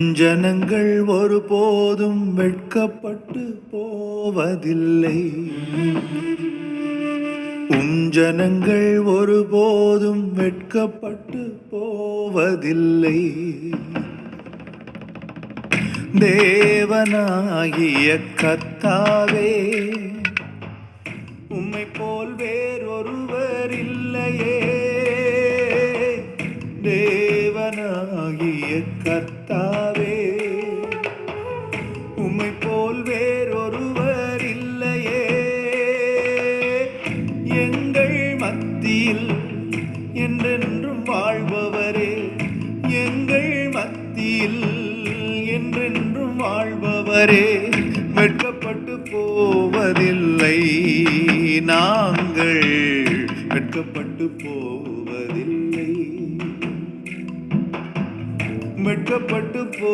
ஜனங்கள் ஒருபோதும் வெட்கப்பட்டு போவதில்லை. ஜனங்கள் ஒருபோதும் வெட்கப்பட்டு போவதில்லை. தேவனாகிய கர்த்தாவே, உம்மை போல் வேறொருவர் இல்லையே. தேவனாகிய கர்த்தாவே, உம்மை போல் வேறொருவர் இல்லையே. எங்கள் மத்தியில் என்றென்றும் வாழ்பவரே, எங்கள் மத்தியில் என்றென்றும் வாழ்பவரே, வெட்கப்பட்டு போவதில்லை. நாங்கள் வெட்கப்பட்டு போவதில்லை. வெட்கப்பட்டு